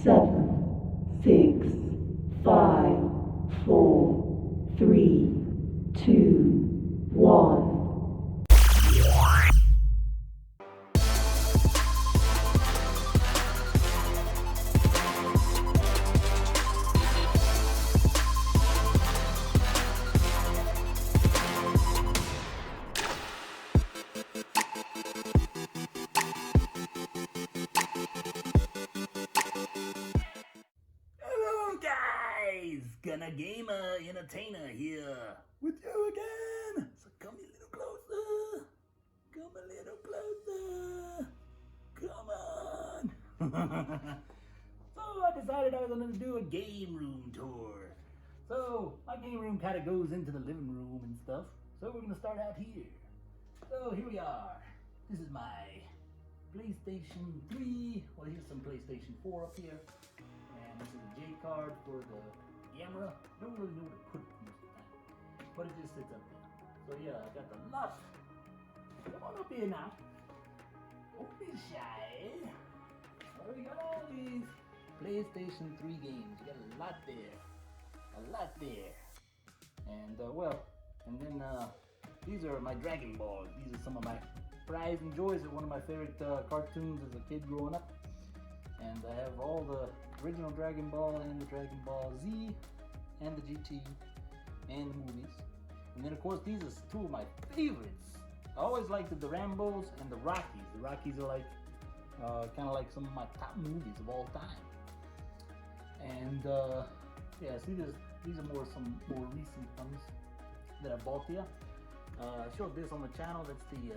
7, 6, 5, 4, 3, 2, 1. Hello guys, Gonna Gamer Entertainer here with you again. So come a little closer. Come a little closer. Come on. So I decided I was going to do a game room tour. So my game room kind of goes into the living room and stuff. So we're going to start out here. So here we are. This is my PlayStation 3. Well, here's some PlayStation 4 up here. And this is a J card for the camera. Don't really know where to put it most of the time, but it just sits up there. So yeah, I got the lot. Come on up here now. Don't be shy. So we got all these PlayStation 3 games. You got a lot there. A lot there. And and then these are my Dragon Balls. These are some of my pride and joys. They're one of my favorite cartoons as a kid growing up. And I have all the original Dragon Ball and the Dragon Ball Z and the GT and the movies. And then of course these are two of my favorites. I always liked the Rambos and the Rockies. The Rockies are like kind of like some of my top movies of all time. And yeah, see these are some more recent ones that I bought here. I showed this on the channel. That's the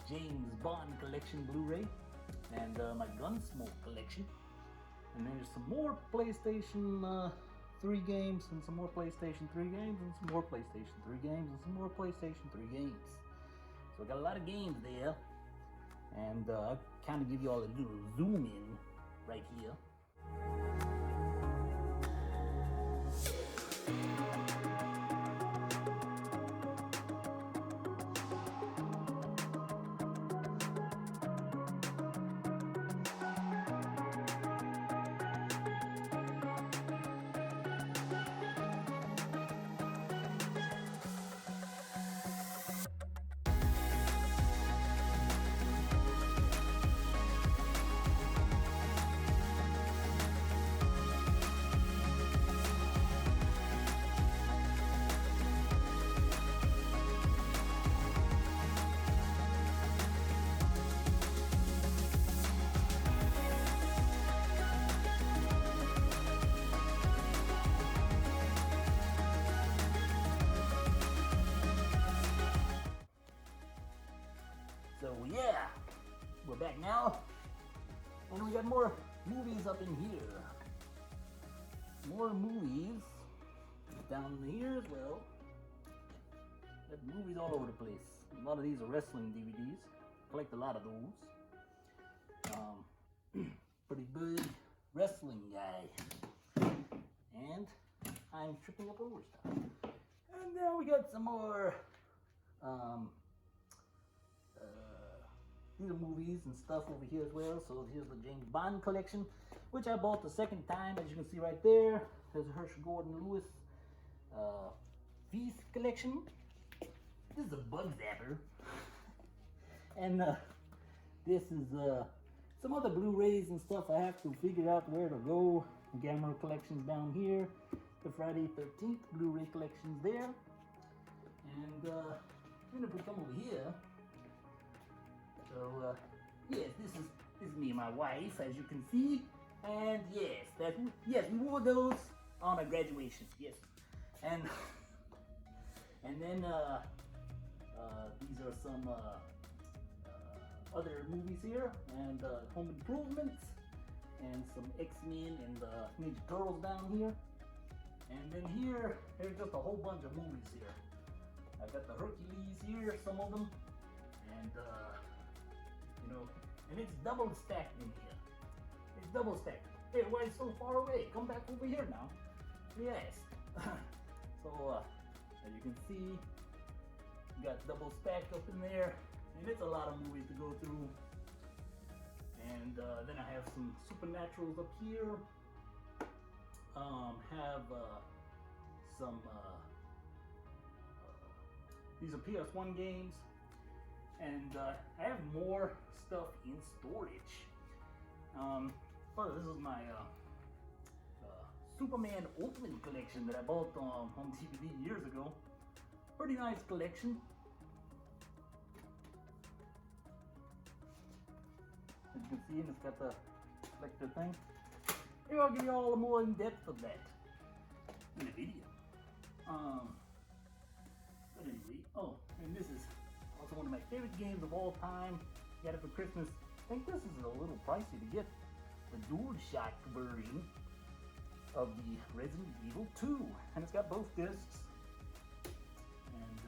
James Bond Collection Blu-ray and my Gunsmoke collection. And there's some more PlayStation 3 games and some more PlayStation 3 games and some more PlayStation 3 games and some more PlayStation 3 games. So I got a lot of games there. And I'll kind of give you all a little zoom in right here. So yeah, we're back now, and we got more movies up in here. More movies down here as well. Got movies all over the place. A lot of these are wrestling DVDs. Collect a lot of those. Pretty big wrestling guy. And I'm tripping up over stuff. And now we got some more these are movies and stuff over here as well. So here's the James Bond collection, which I bought the second time, as you can see right there. There's a Herschel Gordon Lewis Feast collection. This is a Bug Zapper. And this is some other Blu-rays and stuff. I have to figure out where to go. The Gamma collection's down here. The Friday 13th Blu-ray collection's there. And then if we come over here, so yes, this is me and my wife, as you can see, and yes, we wore those on our graduation, yes, and then these are some other movies here, and Home Improvement, and some X-Men and Ninja Turtles down here, and then there's just a whole bunch of movies here. I've got the Hercules here, some of them, and and it's double stacked in here. It's double stacked. Hey, why is it so far away? Come back over here now. Yes. So, as you can see, you got double stacked up in there, and it's a lot of movies to go through. And And then I have some supernaturals up here. Have some these are PS1 games, and I have more stuff in storage. This is my Superman Ultimate collection that I bought on DVD years ago. Pretty nice collection. As you can see, it's got the reflector thing. Here, I'll give you all a more in depth of that in a video. But anyway, oh, and this is also one of my favorite games of all time. Got it for Christmas. I think this is a little pricey to get, the DualShock version of the Resident Evil 2, and it's got both discs. And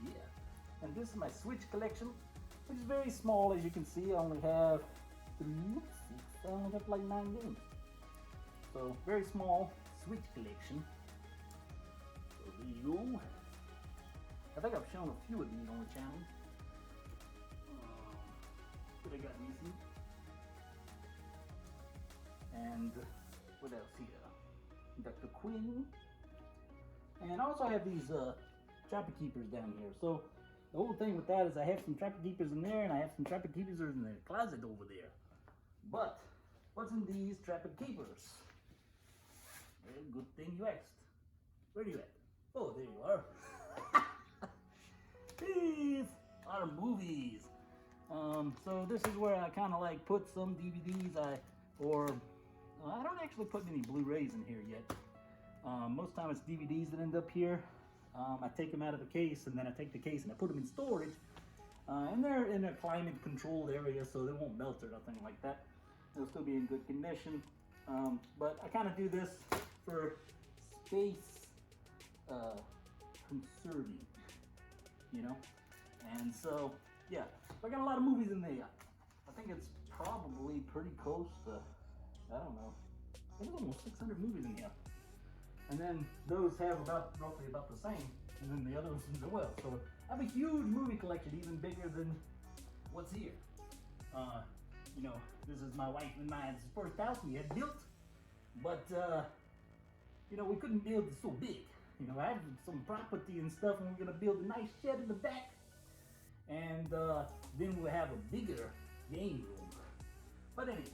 yeah, and this is my Switch collection, which is very small. As you can see, I only have I only have like 9 games. So very small Switch collection. So there you go. I think I've shown a few of these on the channel. What I got missing? And what else here? Dr. Quinn. And I also have these Trapper Keepers down here. So the whole thing with that is I have some Trapper Keepers in there, and I have some Trapper Keepers in the closet over there. But what's in these Trapper Keepers? Well, good thing you asked. Where are you at? Oh, there you are. These are movies. So this is where I kind of like put some DVDs. I don't actually put any Blu-rays in here yet. Most time it's DVDs that end up here. I take them out of the case, and then I take the case and I put them in storage. And they're in a climate controlled area, so they won't melt or nothing like that. They'll still be in good condition. But I kind of do this for space conserving, you know? And so, yeah, I got a lot of movies in there. I think it's probably pretty close to, I don't know, there's almost 600 movies in here. And then those have roughly about the same, and then the other ones as well. So I have a huge movie collection, even bigger than what's here. You know, this is my wife and mine's first house we had built, but you know, we couldn't build it so big. You know, I had some property and stuff, and we're gonna build a nice shed in the back, and then we'll have a bigger game room. But anyway,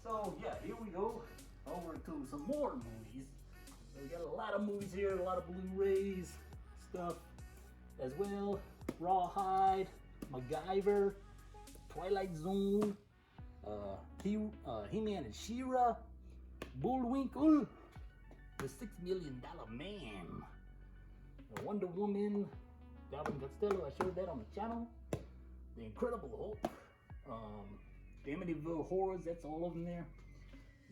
so yeah, here we go over to some more movies. We got a lot of movies here, a lot of Blu-rays stuff as well. Rawhide, MacGyver, Twilight Zone, He-Man and She-Ra, Bullwinkle, The $6 Million Man, Wonder Woman, Calvin Costello, I showed that on the channel. The Incredible Hulk, the Amityville Horrors, that's all of them there.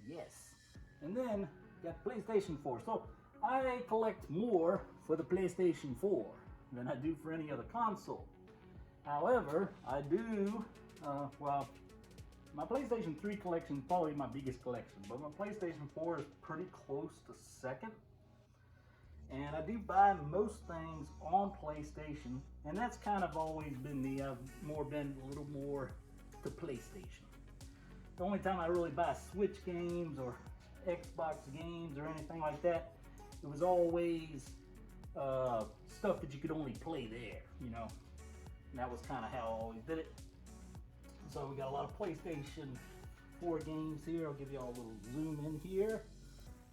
Yes. And then got PlayStation 4. So I collect more for the PlayStation 4 than I do for any other console. However, I do, well, my PlayStation 3 collection is probably my biggest collection, but my PlayStation 4 is pretty close to second. And I do buy most things on PlayStation, and that's kind of always been me. I've been a little more to PlayStation. The only time I really buy Switch games or Xbox games or anything like that, it was always stuff that you could only play there, you know. And that was kind of how I always did it. So we got a lot of PlayStation 4 games here. I'll give you all a little zoom in here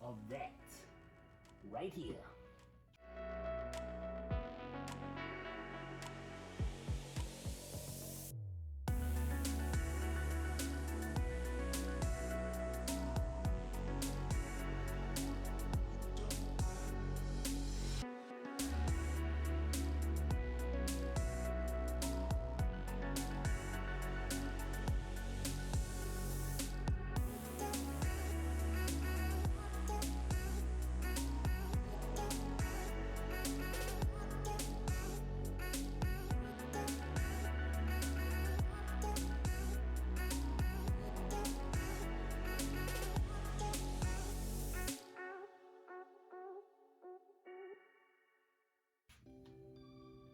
of that right here.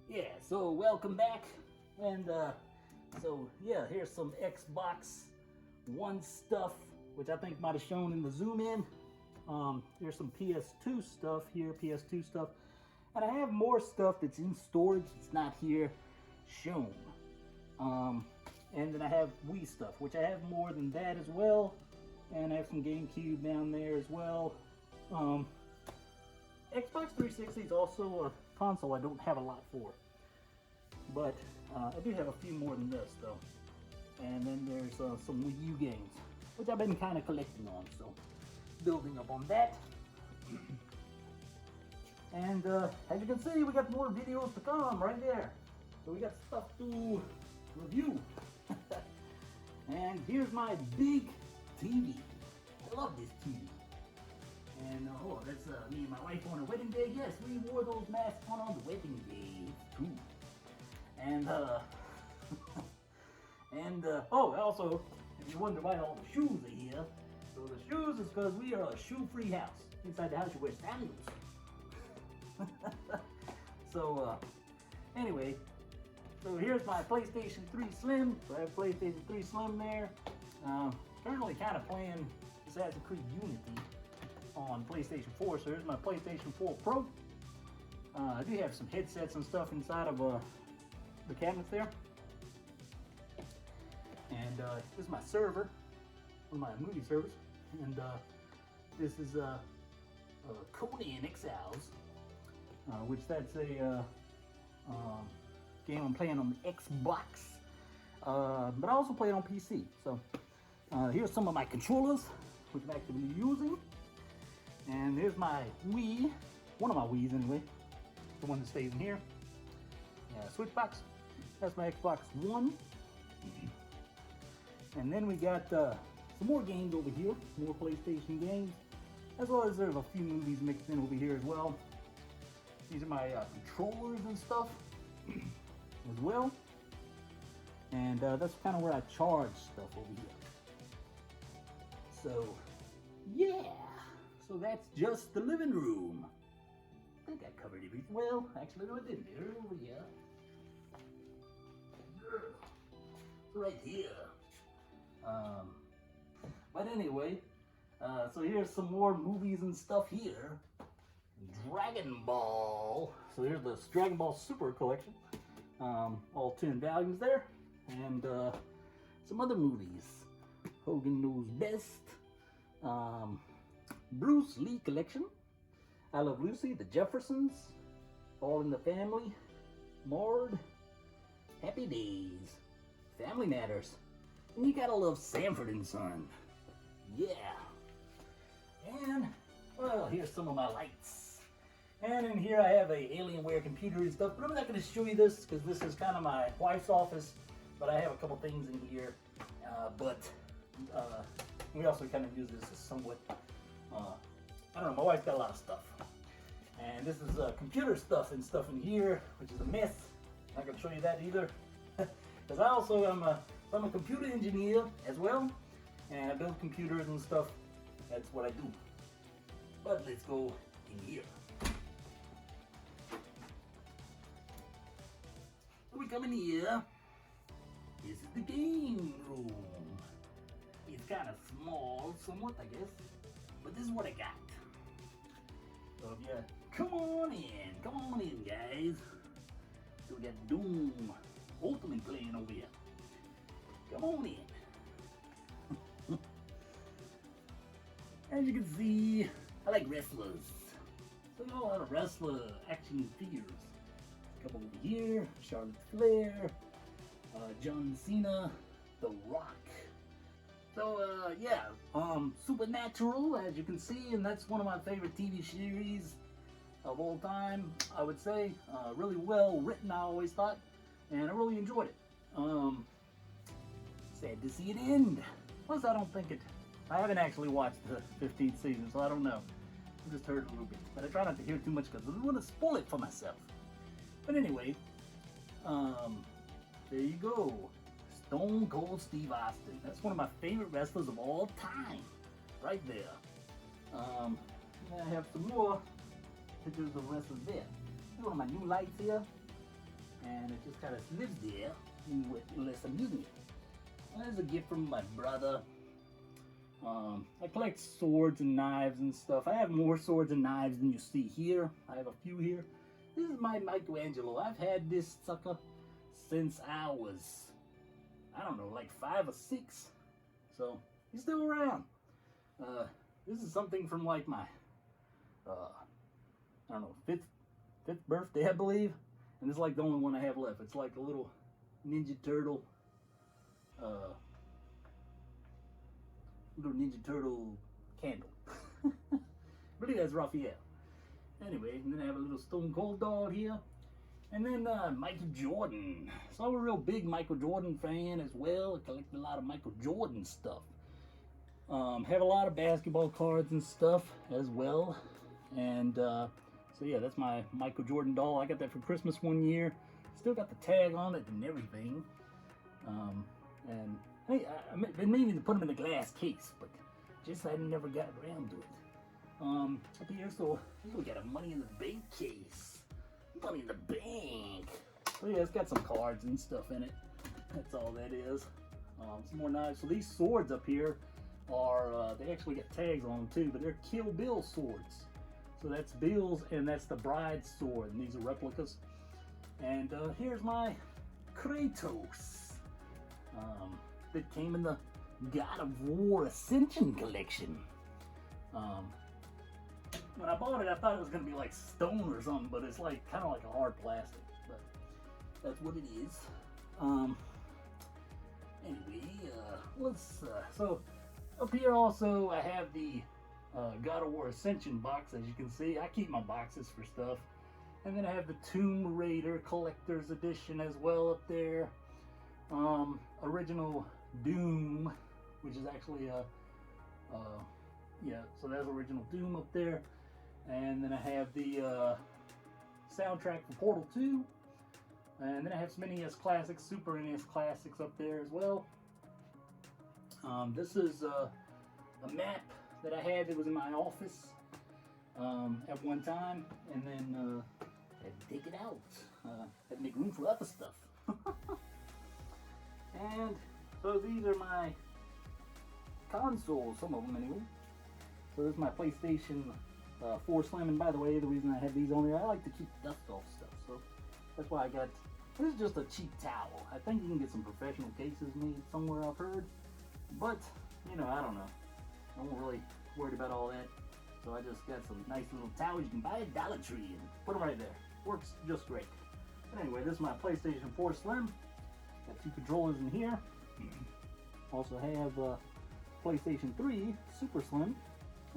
Yeah, so welcome back, and so yeah, here's some Xbox one stuff, which I think might have shown in the zoom in. There's some PS2 stuff here, PS2 stuff. And I have more stuff that's in storage that's not here shown. And then I have Wii stuff, which I have more than that as well. And I have some GameCube down there as well. Xbox 360 is also a console I don't have a lot for. But I do have a few more than this though. And then there's some Wii U games, which I've been kind of collecting on, so building up on that. And as you can see, we got more videos to come right there. So we got stuff to review. And here's my big TV. I love this TV. And oh, that's me and my wife on a wedding day. Yes, we wore those masks on the wedding day too. And oh, also, if you wonder why all the shoes are here, so the shoes is because we are a shoe-free house. Inside the house you wear sandals. So anyway, so here's my PlayStation 3 Slim. So I have PlayStation 3 Slim there. Currently kind of playing Assassin's Creed Unity on PlayStation 4. So here's my PlayStation 4 Pro. I do have some headsets and stuff inside of the cabinets there. And this is my server, one of my movie servers. And this is Conan Exiles, which that's a game I'm playing on the Xbox, but I also play it on PC. So here's some of my controllers, which I'm actively using. And here's my Wii, one of my Wiis anyway, the one that stays in here. Switch box, that's my Xbox One. And then we got some more games over here, more PlayStation games, as well as there's a few movies mixed in over here as well. These are my controllers and stuff as well. And that's kind of where I charge stuff over here. So, yeah. So that's just the living room. I think I covered everything. Well, actually, no, I didn't. Over here. Right here. But anyway, so here's some more movies and stuff here. Dragon Ball. So here's the Dragon Ball Super collection. All 10 volumes there. And some other movies. Hogan Knows Best. Bruce Lee collection. I Love Lucy, The Jeffersons, All in the Family, Maude, Happy Days, Family Matters, and you gotta love Sanford and Son. Yeah. And, well, here's some of my lights. And in here I have a Alienware computer and stuff, but I'm not gonna show you this because this is kind of my wife's office, but I have a couple things in here. We also kind of use this as somewhat, I don't know, my wife's got a lot of stuff. And this is computer stuff and stuff in here, which is a mess. I'm not going to show you that either. Because I also am I'm a computer engineer as well. And I build computers and stuff. That's what I do. But let's go in here. So we come in here. This is the game room. It's kind of small, somewhat, I guess. But this is what I got. So if you come on in, guys. So we got Doom Ultimate playing over here. Come on in. As you can see, I like wrestlers. So you know a lot of wrestler action figures. A couple over here, Charlotte Flair, John Cena, The Rock. So yeah, Supernatural, as you can see, and that's one of my favorite TV series of all time, I would say. Really well written, I always thought, and I really enjoyed it. Sad to see it end. Plus, I haven't actually watched the 15th season, so I don't know. I just heard a little bit, but I try not to hear too much because I don't want to spoil it for myself. But anyway, there you go. Stone Cold Steve Austin. That's one of my favorite wrestlers of all time. Right there. I have some more pictures of wrestlers there. One of my new lights here. And it just kind of lives there unless I'm using it. is a gift from my brother. I collect swords and knives and stuff. I have more swords and knives than you see here. I have a few here. This is my Michelangelo. I've had this sucker since I was, I don't know, like 5 or 6. So he's still around. This is something from like my, I don't know, fifth birthday, I believe. And this is like the only one I have left. It's like a little Ninja Turtle, candle. I believe that's Raphael. Anyway, and then I have a little Stone Cold doll here. And then Michael Jordan. So I'm a real big Michael Jordan fan as well. I collect a lot of Michael Jordan stuff. Have a lot of basketball cards and stuff as well. And so yeah, that's my Michael Jordan doll. I got that for Christmas one year. Still got the tag on it and everything. And hey, I've been meaning to put them in a glass case, but just I never got around to it. Up here, so we got a Money in the Bank case. Money in the Bank. So yeah, it's got some cards and stuff in it. That's all that is. Some more knives. So these swords up here are, they actually got tags on them too, but they're Kill Bill swords. So that's Bill's and that's the bride's sword, and these are replicas. And here's my Kratos. That came in the God of War Ascension collection. When I bought it, I thought it was going to be like stone or something, but it's like kind of like a hard plastic. But that's what it is. Anyway, so up here also I have the God of War Ascension box. As you can see, I keep my boxes for stuff. And then I have the Tomb Raider Collector's Edition as well up there. Original Doom, which is actually yeah, so that's original Doom up there. And then I have the soundtrack for Portal 2. And then I have some NES Classics, Super NES Classics up there as well. This is a map that I had that was in my office at one time. And then I had to take it out. Had to make room for other stuff. And so these are my consoles, some of them anyway. So this is my PlayStation 4 Slim, and by the way, the reason I have these on there, I like to keep dust off stuff, so that's why I got, this is just a cheap towel. I think you can get some professional cases made somewhere, I've heard, but, you know, I don't know. I'm not really worried about all that, so I just got some nice little towels you can buy at Dollar Tree and put them right there. Works just great. But anyway, this is my PlayStation 4 Slim. Got 2 controllers in here. Also have PlayStation 3 Super Slim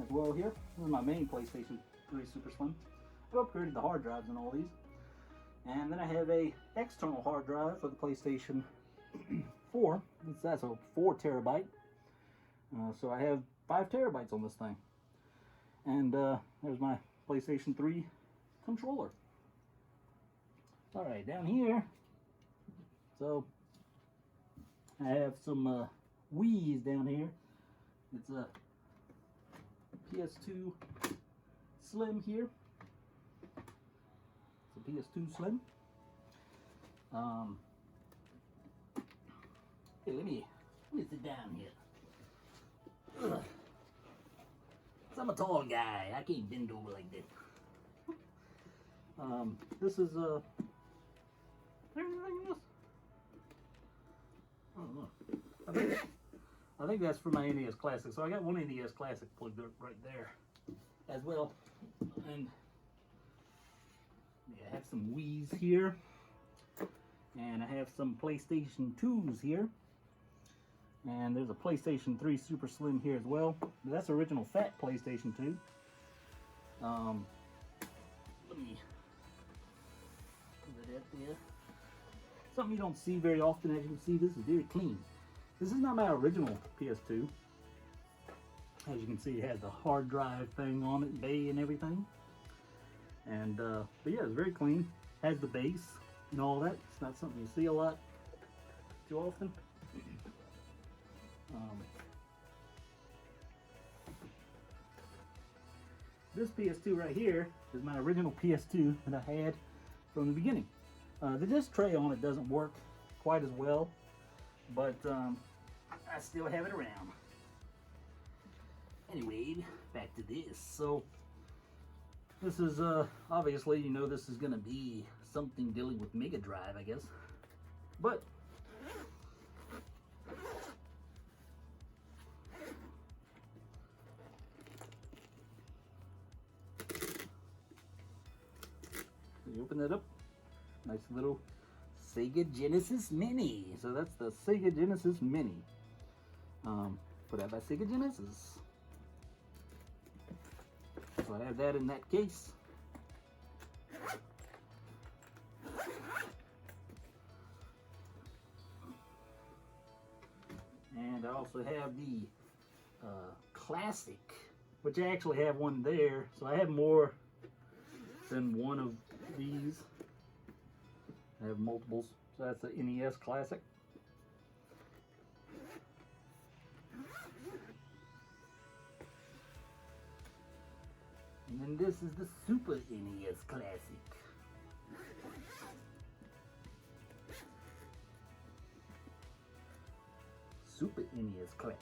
as well here. This is my main PlayStation 3 Super Slim. I've upgraded the hard drives and all these. And then I have a external hard drive for the PlayStation 4. That's a 4 terabyte. So I have 5 terabytes on this thing. And there's my PlayStation 3 controller. Alright, down here, so I have some Wii's down here. It's a PS2 Slim here. It's a PS2 Slim. Hey, let me sit down here. Ugh. So I'm a tall guy. I can't bend over like that. This is everything else. I don't know. I think that's for my NES Classic. So I got one NES Classic plugged up right there as well. And yeah, I have some Wii's here. And I have some PlayStation 2s here. And there's a PlayStation 3 Super Slim here as well. That's original fat PlayStation 2. Let me put it up there. Something you don't see very often. As you can see, this is very clean. This is not my original PS2. As you can see, it has the hard drive thing on it, bay and everything. And but yeah, it's very clean. Has the base and all that. It's not something you see a lot too often. This PS2 right here is my original PS2 that I had from the beginning. The disc tray on it doesn't work quite as well, but I still have it around. Anyway, back to this. So this is obviously, you know, this is gonna be something dealing with Mega Drive, I guess. But you open it up, nice little Sega Genesis Mini. So that's the Sega Genesis Mini. Put out by Sega Genesis. So I have that in that case. And I also have the Classic, which I actually have one there. So I have more than one of these. I have multiples. So that's the NES Classic. And then this is the Super NES Classic. Super NES Classic.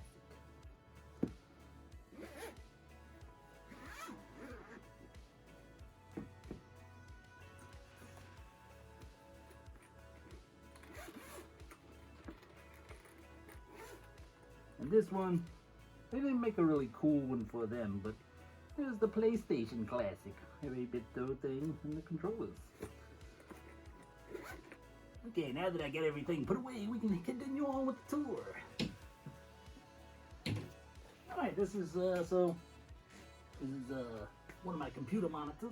And this one, they didn't make a really cool one for them, but here's the PlayStation Classic. A 8-bit thing and the controllers. Okay, now that I got everything put away, we can continue on with the tour. Alright, this is one of my computer monitors,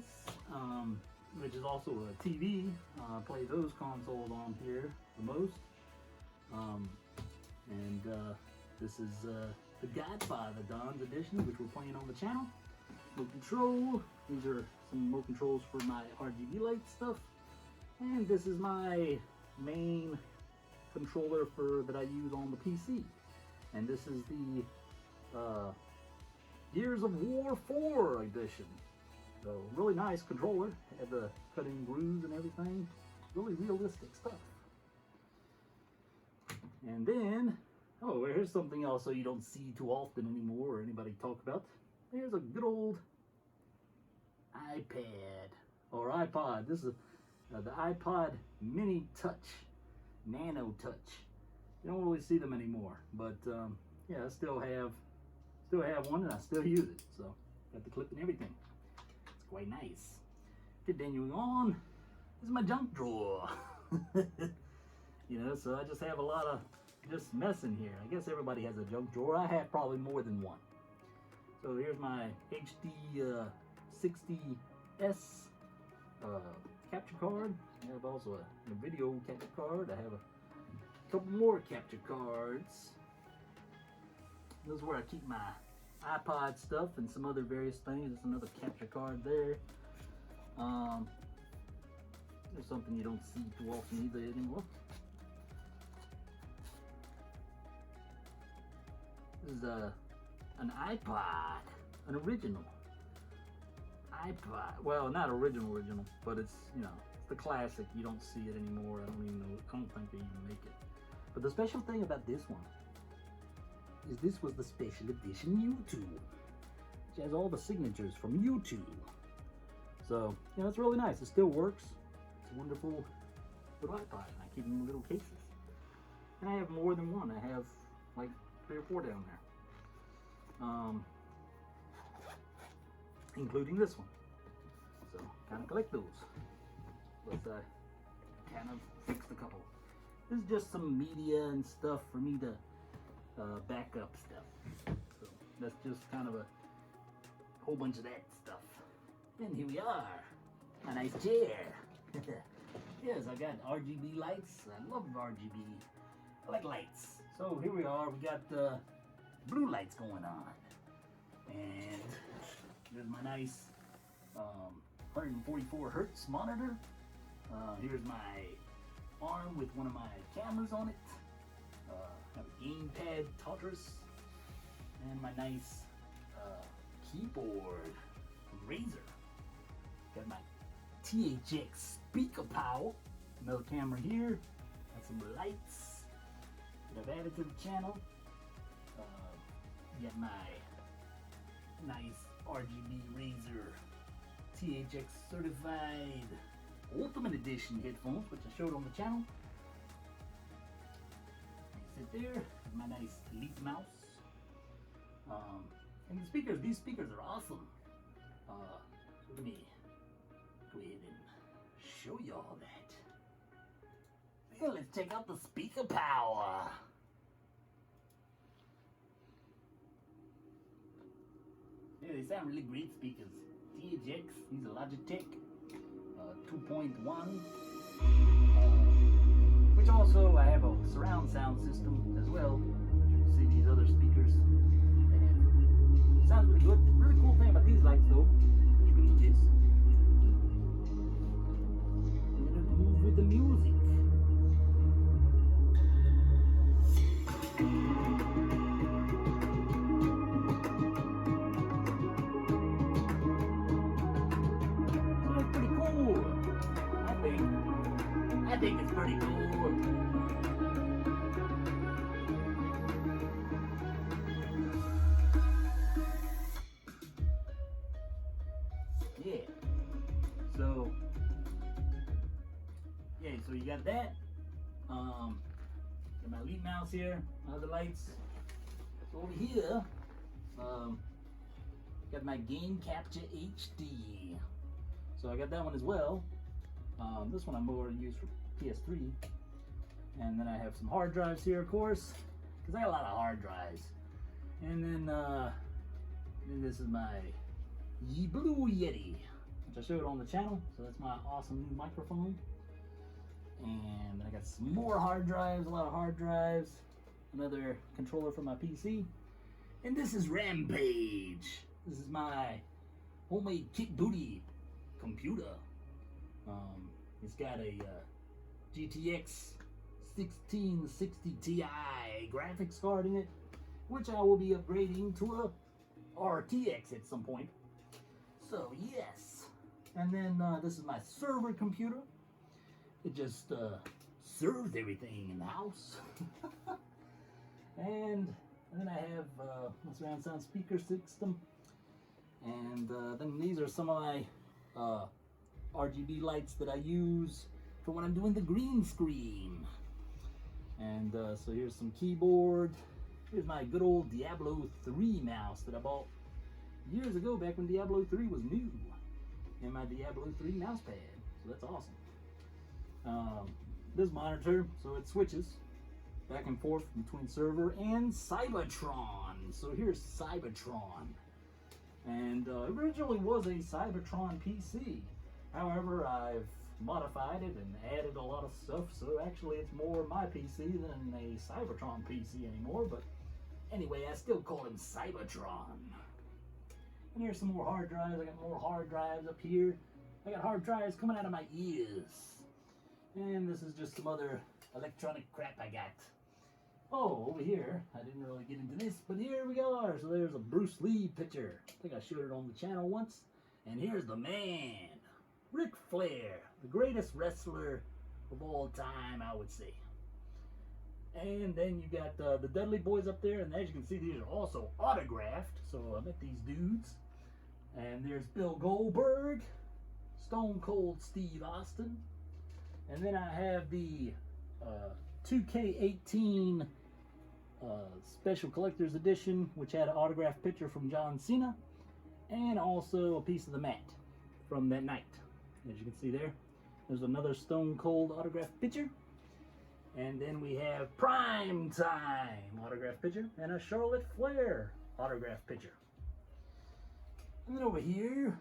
which is also a TV. I play those consoles on here the most. This is the Godfather Don's edition, which we're playing on the channel. Remote control. These are some remote controls for my RGB light stuff. And this is my main controller that I use on the PC. And this is the Gears of War 4 edition. So really nice controller. Had the cutting grooves and everything. Really realistic stuff. And then, oh, here's something else so you don't see too often anymore or anybody talk about. There's a good old iPad or iPod. This is the iPod Mini Touch, Nano Touch. You don't really see them anymore, but yeah, I still have one and I still use it. So got the clip and everything. It's quite nice. Continuing on, this is my junk drawer. You know, so I just have a lot of just mess in here. I guess everybody has a junk drawer. I have probably more than one. So here's my HD 60S capture card. I have also a video capture card. I have a couple more capture cards. This is where I keep my iPod stuff and some other various things. There's another capture card there. There's something you don't see too often either anymore. This is an iPod, an original iPod. Well, not original, but it's, you know, it's the classic. You don't see it anymore. I don't even know. I don't think they even make it. But the special thing about this one is this was the special edition YouTube, which has all the signatures from YouTube. So, you know, it's really nice. It still works. It's a wonderful little iPod. And I keep them in little cases. And I have more than one. I have like 3 or 4 down there. Including this one. So, kind of collect those. Let's kind of fix a couple. This is just some media and stuff for me to back up stuff. So, that's just kind of a whole bunch of that stuff. And here we are. A nice chair. Yes, I got RGB lights. I love RGB. I like lights. So here we are. We got blue lights going on. And here's my nice 144 hertz monitor. Here's my arm with one of my cameras on it. I have a gamepad Tartarus. And my nice keyboard from Razer. Got my THX speaker power. Another camera here. Got some lights that I've added to the channel. Get my nice RGB Razer THX certified Ultimate Edition headphones, which I showed on the channel. They sit there, my nice Elite mouse. And these speakers are awesome. So let me go ahead and show you all that. Yeah, let's check out the speaker power. Yeah, they sound really great speakers. THX, these are Logitech 2.1. Which also, I have a surround sound system as well. You can see these other speakers. It sounds really good. The really cool thing about these lights though, you can do this. And it'll move with the music. So it's pretty cool. I think it's pretty cool. So you got that. Got my Elite mouse here, my other lights. So over here, got my Game Capture HD. So I got that one as well. This one I'm more used for PS3. And then I have some hard drives here, of course, because I got a lot of hard drives. And then this is my Blue Yeti, which I showed on the channel. So that's my awesome new microphone. And then I got some more hard drives, a lot of hard drives, another controller for my PC. And this is Rampage. This is my homemade kit booty computer. It's got a GTX 1660 Ti graphics card in it, which I will be upgrading to a RTX at some point. So yes. And then this is my server computer. It just serves everything in the house. And then I have my surround sound speaker system. And then these are some of my RGB lights that I use for when I'm doing the green screen. And so here's some keyboard. Here's my good old Diablo 3 mouse that I bought years ago, back when Diablo 3 was new. And my Diablo 3 mouse pad. So that's awesome. This monitor, so it switches back and forth between server and Cybertron. So here's Cybertron. And it originally was a Cybertron PC. However, I've modified it and added a lot of stuff, so actually it's more my PC than a Cybertron PC anymore. But anyway, I still call him Cybertron. And here's some more hard drives. I got more hard drives up here. I got hard drives coming out of my ears. And this is just some other electronic crap I got. Oh, over here, I didn't really get into this, but here we are. So there's a Bruce Lee picture. I think I showed it on the channel once. And here's the man, Ric Flair, the greatest wrestler of all time, I would say. And then you got the Dudley Boys up there, and as you can see, these are also autographed. So I met these dudes. And there's Bill Goldberg, Stone Cold Steve Austin. And then I have the 2K18 Special Collector's Edition, which had an autographed picture from John Cena, and also a piece of the mat from that night. As you can see there, there's another Stone Cold autographed picture. And then we have Prime Time autographed picture, and a Charlotte Flair autographed picture. And then over here,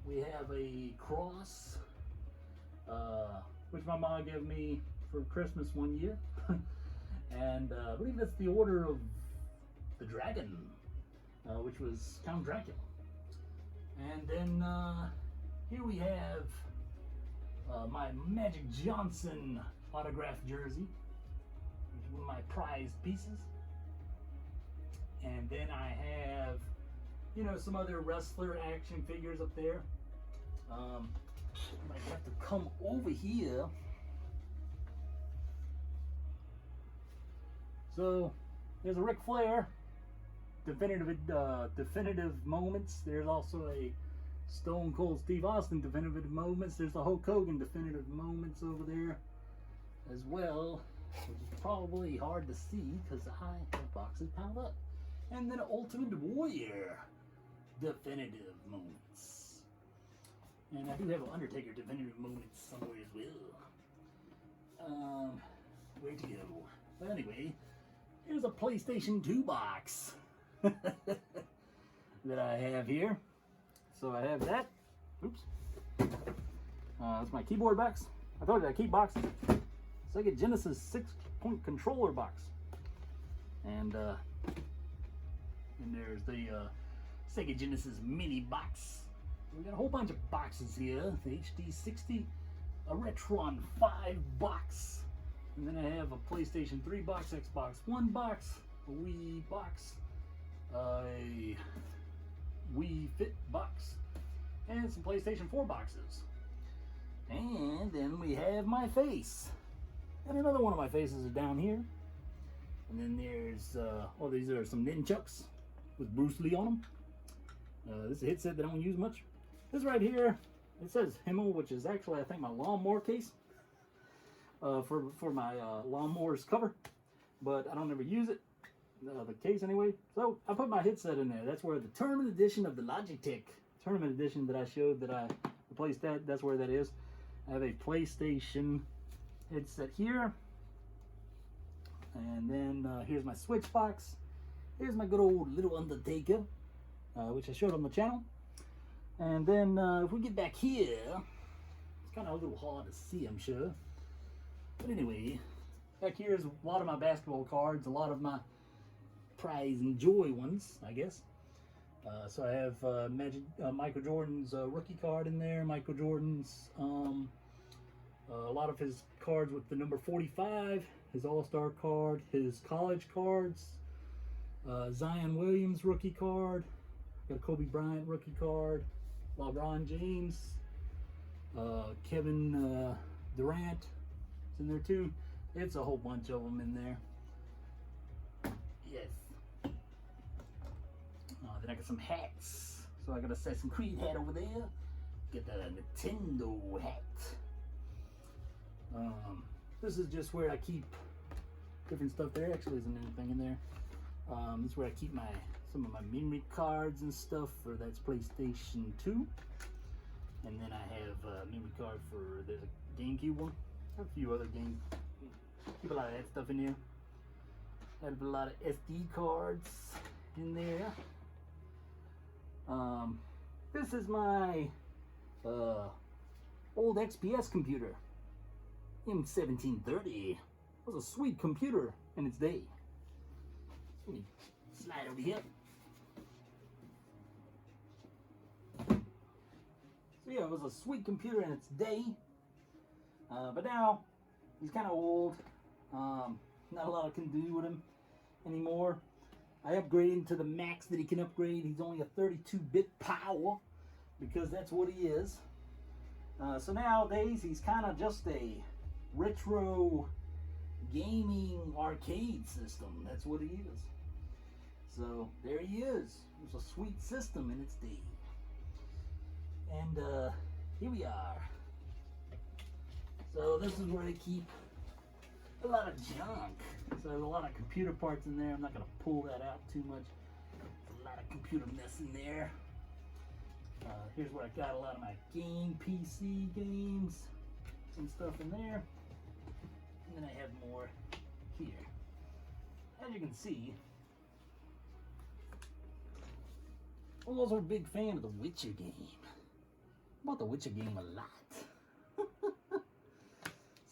we have a cross, which my mom gave me for Christmas one year. And I believe that's the Order of the Dragon, which was Count Dracula. And then here we have my Magic Johnson autographed jersey, which is one of my prized pieces. And then I have, you know, some other wrestler action figures up there. I might have to come over here. So there's a Ric Flair definitive moments. There's also a Stone Cold Steve Austin definitive moments. There's the Hulk Hogan definitive moments over there as well, which is probably hard to see because I have boxes piled up. And then Ultimate Warrior definitive moments. And I do have an Undertaker definitive moments somewhere as well. Where to go? But anyway, here's a PlayStation 2 box that I have here. So I have that. Oops. That's my keyboard box. I told you I keep boxes. Sega Genesis 6-point controller box. And there's the Sega Genesis mini box. We got a whole bunch of boxes here. The HD60, a Retron 5 box. And then I have a PlayStation 3 box, Xbox One box, a Wii box, a Wii Fit box, and some PlayStation 4 boxes. And then we have my face. And another one of my faces is down here. And then there's, these are some nunchucks with Bruce Lee on them. This is a headset that I don't use much. This right here, it says Himmel, which is actually, I think, my lawnmower case. For my lawnmower's cover. But I don't ever use it. The case anyway. So I put my headset in there. That's where the tournament edition of the Logitech tournament edition that I showed that I replaced that's where that is. I have a PlayStation headset here. And then here's my Switch box. Here's my good old little Undertaker, which I showed on the channel. And then if we get back here, it's kind of a little hard to see, I'm sure. But anyway, back here is a lot of my basketball cards, a lot of my prize and joy ones, I guess. So I have Michael Jordan's rookie card in there, Michael Jordan's, a lot of his cards with the number 45, his All-Star card, his college cards, Zion Williams rookie card, got a Kobe Bryant rookie card, LeBron James, Kevin Durant is in there too. It's a whole bunch of them in there. Yes. Then I got some hats. So I got a Assassin's Creed hat over there. Get the Nintendo hat. This is just where I keep different stuff. There actually isn't anything in there. This is where I keep some of my memory cards and stuff for that's PlayStation 2. And then I have a memory card for there's a GameCube one. I have a few other games. Keep a lot of that stuff in there. I have a lot of SD cards in there. This is my old XPS computer. M1730. It was a sweet computer in its day. Let me slide over here. So yeah, it was a sweet computer in its day. But now, he's kind of old. Not a lot I can do with him anymore. I upgraded to the max that he can upgrade. He's only a 32-bit power because that's what he is. So nowadays he's kind of just a retro gaming arcade system. That's what he is. So there he is. It's a sweet system in its day. And here we are. So this is where I keep a lot of junk. So there's a lot of computer parts in there. I'm not going to pull that out too much. There's a lot of computer mess in there. Here's where I got a lot of my PC games and stuff in there. And then I have more here. As you can see, I was also a big fan of the Witcher game. I bought the Witcher game a lot.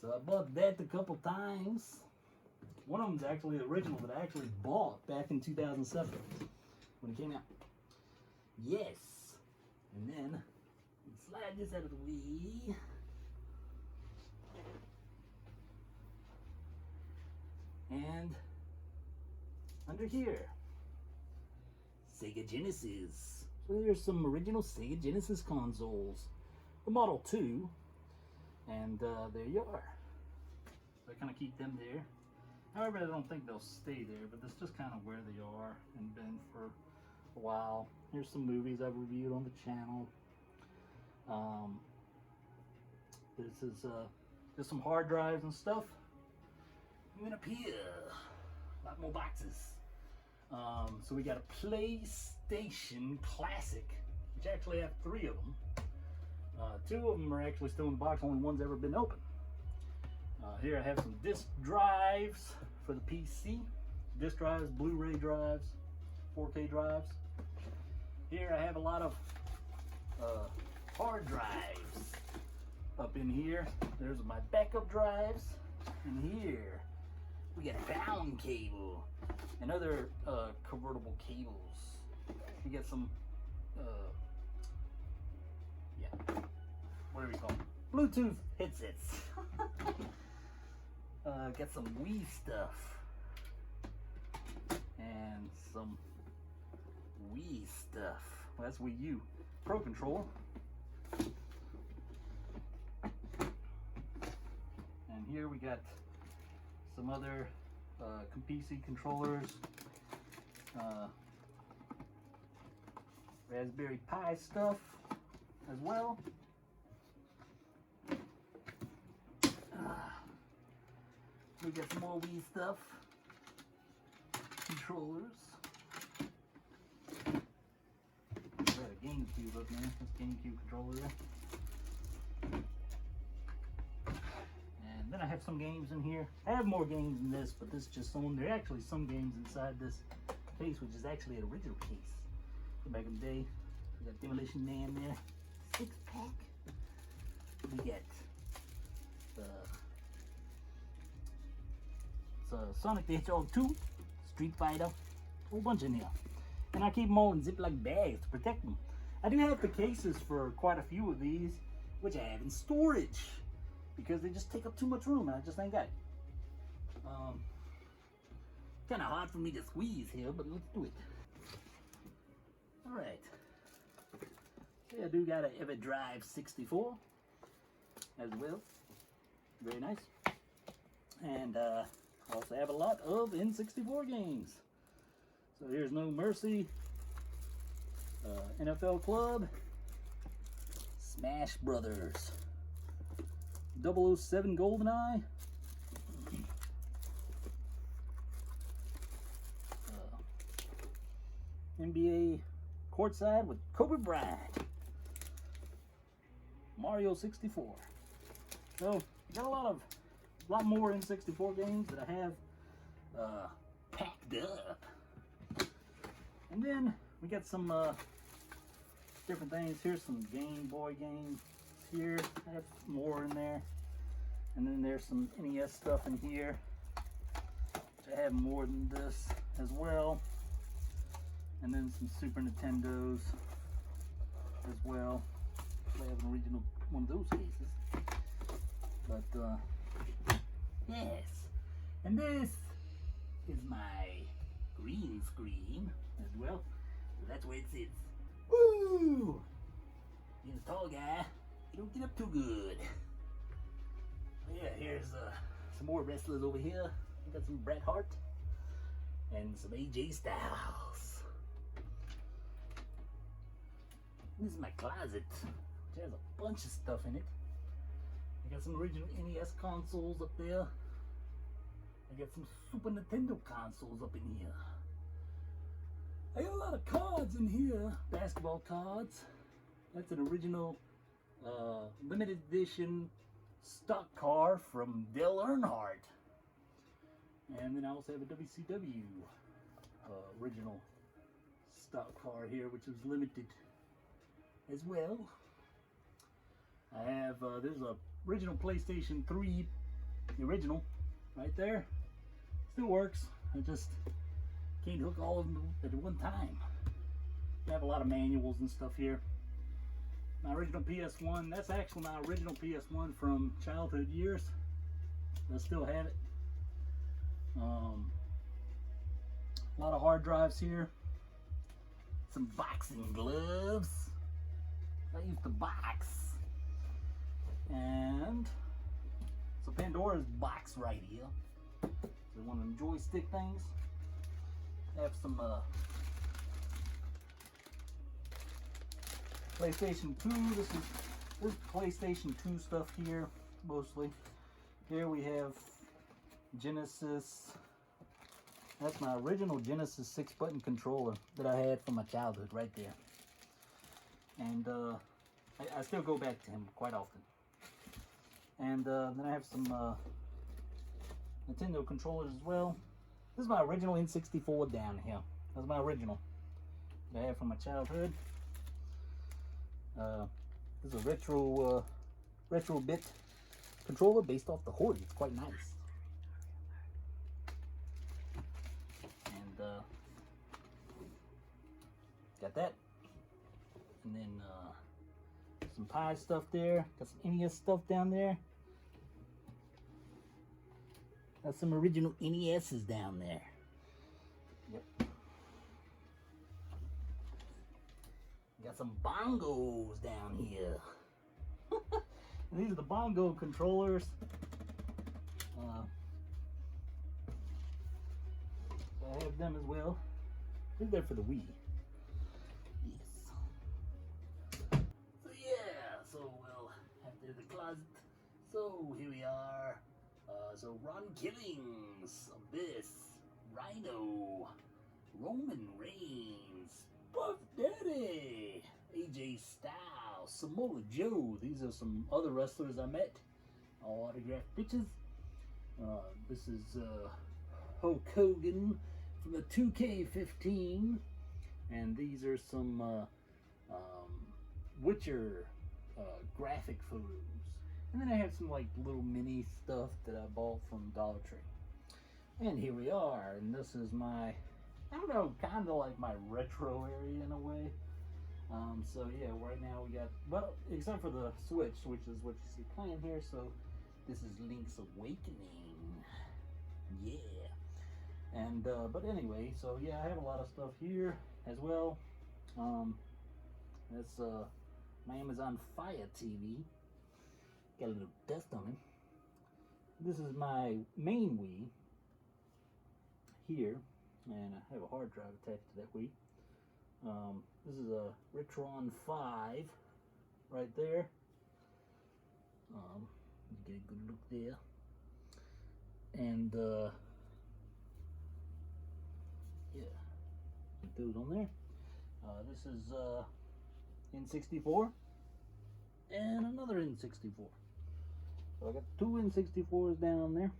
So I bought that a couple times. One of them's actually the original that I actually bought back in 2007 when it came out. Yes. And then slide this out of the way. And under here, Sega Genesis. So there's some original Sega Genesis consoles. The Model 2. And there you are. So I kind of keep them there. However, I don't think they'll stay there, but that's just kind of where they are and been for a while. Here's some movies I've reviewed on the channel. This is just some hard drives and stuff. And then up here, a lot more boxes. So we got a PlayStation Classic, which I actually have 3 of them. 2 of them are actually still in the box, only one's ever been opened. Here I have some disc drives for the PC. Disc drives, Blu-ray drives, 4K drives. Here I have a lot of hard drives up in here. There's my backup drives. And here we got a down cable and other convertible cables. We got some, whatever you call them, Bluetooth headsets. Got some Wii stuff and some Wii stuff. Well, that's Wii U Pro Controller. And here we got some other PC controllers, Raspberry Pi stuff as well. We got some more Wii stuff, controllers. Got a GameCube up there. That's GameCube controller there. And then I have some games in here. I have more games than this, but this is just some. There are actually some games inside this case, which is actually an original case from back in the day. We got Demolition Man there, 6-pack. We got Sonic the Hedgehog 2, Street Fighter, a whole bunch in here. And I keep them all in Ziploc bags to protect them. I do have the cases for quite a few of these, which I have in storage, because they just take up too much room and I just ain't got it. Kind of hard for me to squeeze here, but let's do it. Alright. Yeah, I do got a EverDrive 64 as well. Very nice. And I also have a lot of N64 games. So here's No Mercy, NFL Club, Smash Brothers, 007 GoldenEye, NBA Courtside with Kobe Bryant, Mario 64. So got a lot more N64 games that I have packed up. And then we got some different things. Here's some Game Boy games here. I have more in there. And then there's some NES stuff in here, which I have more than this as well. And then some Super Nintendos as well. I have an original one of those cases. But yes, and this is my green screen as well. So that's where it sits. Woo! Being a tall guy, you don't get up too good. Yeah, here's some more wrestlers over here. We got some Bret Hart and some AJ Styles. This is my closet, which has a bunch of stuff in it. I got some original NES consoles up there. I got some Super Nintendo consoles up in here. I got a lot of cards in here. Basketball cards. That's an original limited edition stock car from Dale Earnhardt. And then I also have a WCW original stock car here, which was limited as well. I have, there's a original PlayStation 3, the original, right there. Still works. I just can't hook all of them at one time. I have a lot of manuals and stuff here. My original PS1, that's actually my original PS1 from childhood years. I still have it. A lot of hard drives here. Some boxing gloves. I used to box. And so Pandora's box right here. So one of them joystick things. I have some PlayStation 2. This is PlayStation 2 stuff here, mostly. Here we have Genesis. That's my original Genesis 6-button controller that I had from my childhood, right there. And I still go back to him quite often. And then I have some Nintendo controllers as well. This is my original N64 down here. That's my original that I have from my childhood. This is a retro bit controller based off the Horde. It's quite nice. And got that. And then some Pi stuff there. Got some NES stuff down there. Got some original NESs down there. Yep. Got some bongos down here. These are the bongo controllers. I have them as well. They're there for the Wii. Yes. So yeah, so we'll after the closet. So here we are. So Ron Killings, Abyss, Rhino, Roman Reigns, Buff Daddy, AJ Styles, Samoa Joe. These are some other wrestlers I met. All autographed pictures. This is Hulk Hogan from the 2K15. And these are some Witcher graphic photos. And then I have some like little mini stuff that I bought from Dollar Tree. And here we are. And this is my, I don't know, kind of like my retro area in a way. So yeah, right now we got, well, except for the Switch, which is what you see playing here. So this is Link's Awakening. Yeah. And, but anyway, so yeah, I have a lot of stuff here as well. That's my Amazon Fire TV. Got a little dust on it. This is my main Wii here, and I have a hard drive attached to that Wii. This is a Retron 5 right there. You get a good look there. And yeah, put those on there. This is N64 and another N64. So I got two N64s down there.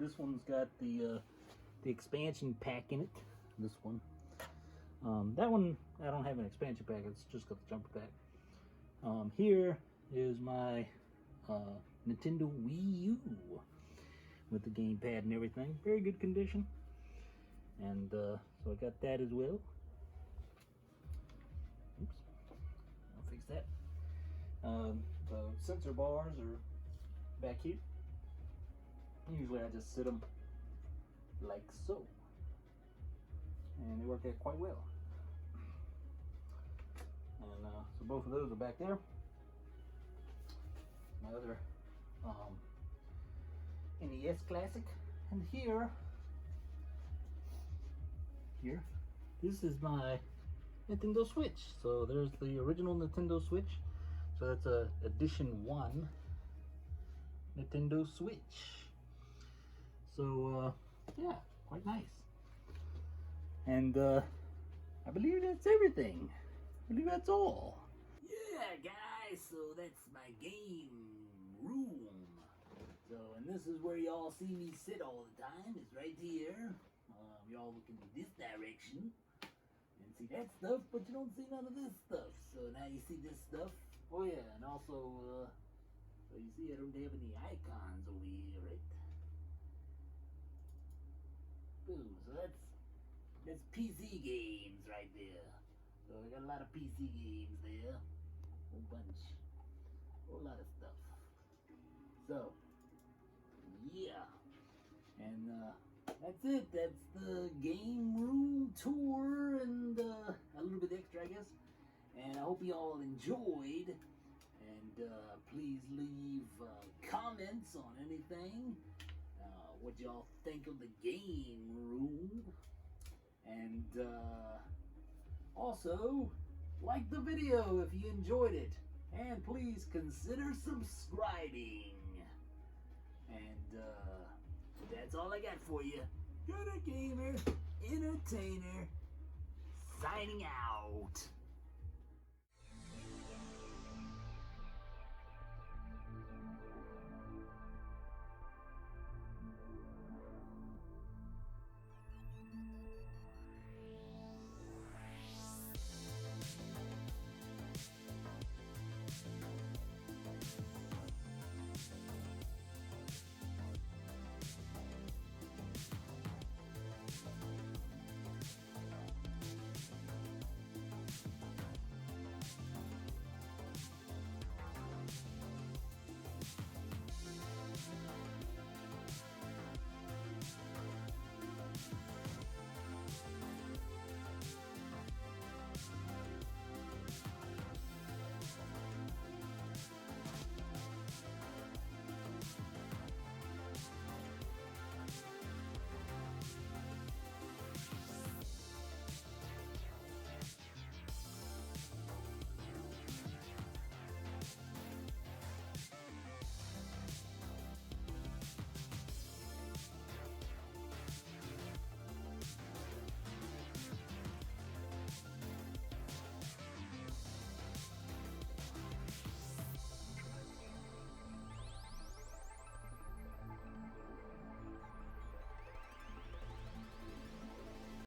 This one's got the expansion pack in it. This one. That one I don't have an expansion pack. It's just got the jumper pack. Here is my Nintendo Wii U with the gamepad and everything. Very good condition. And so I got that as well. Oops. I'll fix that. The sensor bars are back here. Usually I just sit them like so. And they work out quite well. And so both of those are back there. My other NES classic. And here, this is my Nintendo Switch. So there's the original Nintendo Switch. So that's a edition 1 Nintendo Switch. So yeah, quite nice. And I believe that's everything. I believe that's all. Yeah, guys, so that's my game room. So, and this is where y'all see me sit all the time. It's right here. Y'all look in this direction and see that stuff, but you don't see none of this stuff. So now you see this stuff. Oh yeah, and also, so you see I don't have any icons over here, right? Boom, so that's PC games right there. So I got a lot of PC games there. Whole bunch. Whole lot of stuff. So, yeah. And that's it. That's the game room tour and a little bit extra, I guess. And I hope you all enjoyed. And please leave comments on anything. What y'all think of the game room. And also, like the video if you enjoyed it. And please consider subscribing. And that's all I got for you. Good gamer, entertainer, signing out.